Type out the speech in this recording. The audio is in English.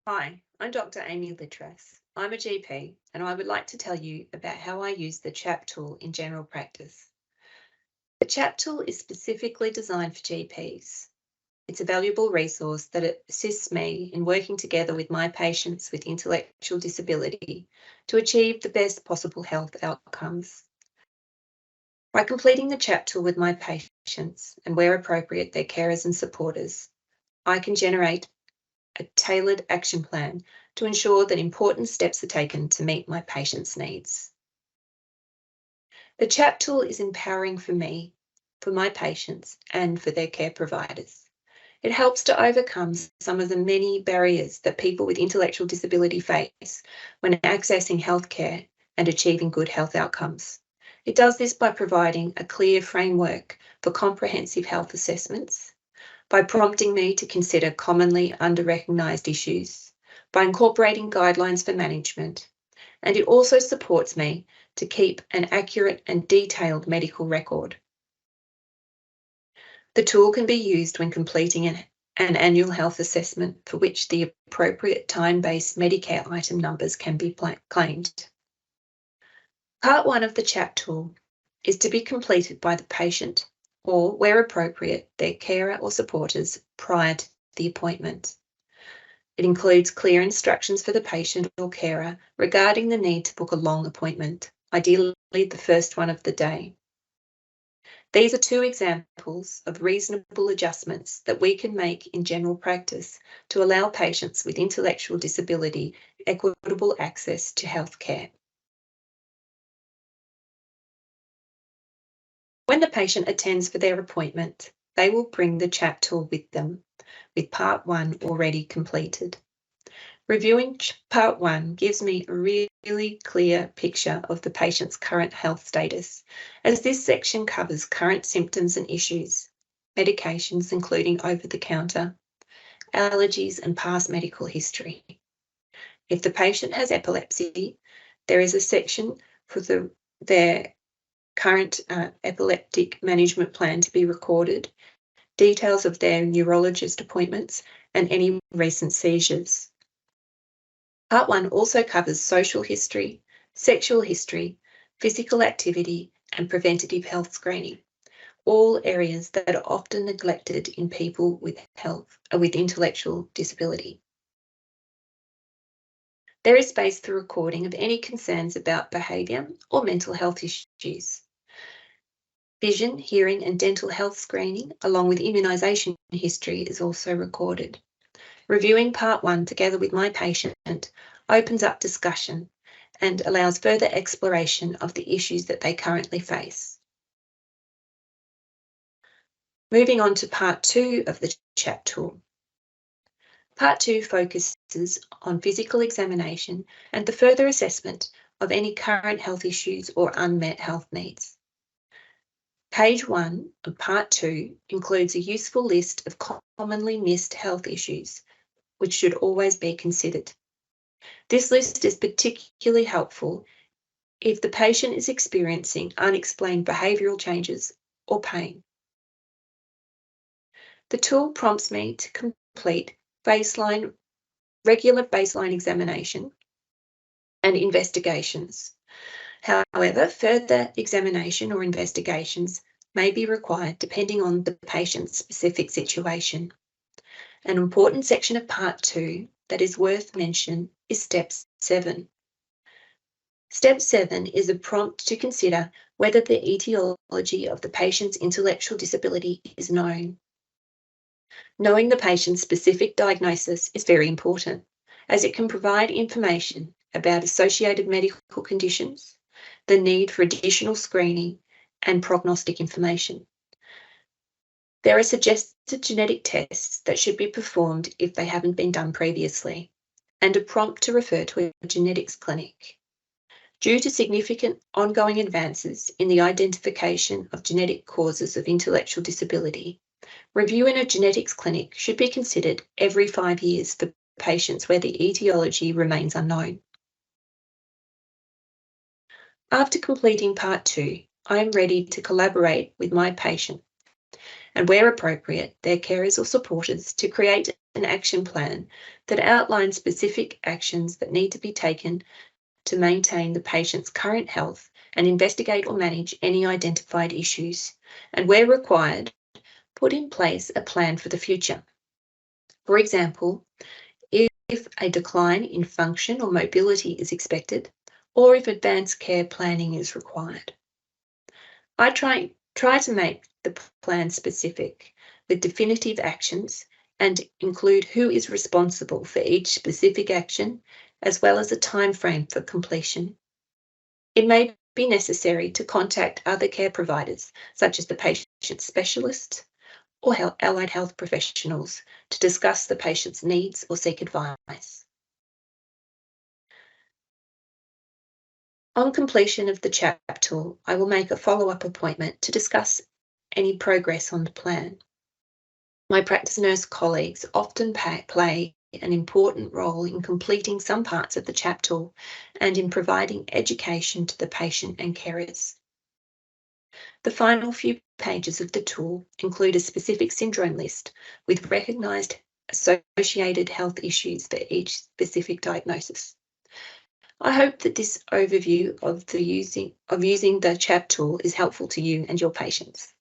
Hi, I'm Dr. Amy Litras. I'm a GP and I would like to tell you about how I use the CHAP tool in general practice. The CHAP tool is specifically designed for GPs. It's a valuable resource that assists me in working together with my patients with intellectual disability to achieve the best possible health outcomes. By completing the CHAP tool with my patients and where appropriate their carers and supporters, I can generate a tailored action plan to ensure that important steps are taken to meet my patients' needs. The CHAP tool is empowering for me, for my patients, and for their care providers. It helps to overcome some of the many barriers that people with intellectual disability face when accessing healthcare and achieving good health outcomes. It does this by providing a clear framework for comprehensive health assessments, by prompting me to consider commonly under-recognised issues, by incorporating guidelines for management, and it also supports me to keep an accurate and detailed medical record. The tool can be used when completing an annual health assessment for which the appropriate time-based Medicare item numbers can be claimed. Part 1 of the CHAP tool is to be completed by the patient or, where appropriate, their carer or supporters prior to the appointment. It includes clear instructions for the patient or carer regarding the need to book a long appointment, ideally the first one of the day. These are two examples of reasonable adjustments that we can make in general practice to allow patients with intellectual disability equitable access to healthcare. When the patient attends for their appointment, they will bring the CHAP tool with them, with Part 1 already completed. Reviewing Part 1 gives me a really clear picture of the patient's current health status, as this section covers current symptoms and issues, medications including over-the-counter, allergies and past medical history. If the patient has epilepsy, there is a section for their current epileptic management plan to be recorded, details of their neurologist appointments, and any recent seizures. Part 1 also covers social history, sexual history, physical activity, and preventative health screening, all areas that are often neglected in people with intellectual disability. There is space for recording of any concerns about behaviour or mental health issues. Vision, hearing and dental health screening, along with immunisation history, is also recorded. Reviewing Part 1 together with my patient opens up discussion and allows further exploration of the issues that they currently face. Moving on to Part 2 of the CHAP tool. Part 2 focuses on physical examination and the further assessment of any current health issues or unmet health needs. Page 1 of Part 2 includes a useful list of commonly missed health issues, which should always be considered. This list is particularly helpful if the patient is experiencing unexplained behavioural changes or pain. The tool prompts me to complete regular baseline examination and investigations. However, further examination or investigations may be required depending on the patient's specific situation. An important section of Part 2 that is worth mention is Step 7. Step 7 is a prompt to consider whether the etiology of the patient's intellectual disability is known. Knowing the patient's specific diagnosis is very important, as it can provide information about associated medical conditions, the need for additional screening, and prognostic information. There are suggested genetic tests that should be performed if they haven't been done previously, and a prompt to refer to a genetics clinic. Due to significant ongoing advances in the identification of genetic causes of intellectual disability, review in a genetics clinic should be considered every 5 years for patients where the etiology remains unknown. After completing Part 2, I am ready to collaborate with my patient and where appropriate, their carers or supporters to create an action plan that outlines specific actions that need to be taken to maintain the patient's current health and investigate or manage any identified issues, and where required, put in place a plan for the future. For example, if a decline in function or mobility is expected, or if advanced care planning is required. I try to make the plan specific with definitive actions and include who is responsible for each specific action, as well as a time frame for completion. It may be necessary to contact other care providers, such as the patient specialist or allied health professionals, to discuss the patient's needs or seek advice. On completion of the CHAP tool, I will make a follow-up appointment to discuss any progress on the plan. My practice nurse colleagues often play an important role in completing some parts of the CHAP tool and in providing education to the patient and carers. The final few pages of the tool include a specific syndrome list with recognised associated health issues for each specific diagnosis. I hope that this overview of using the CHAP tool is helpful to you and your patients.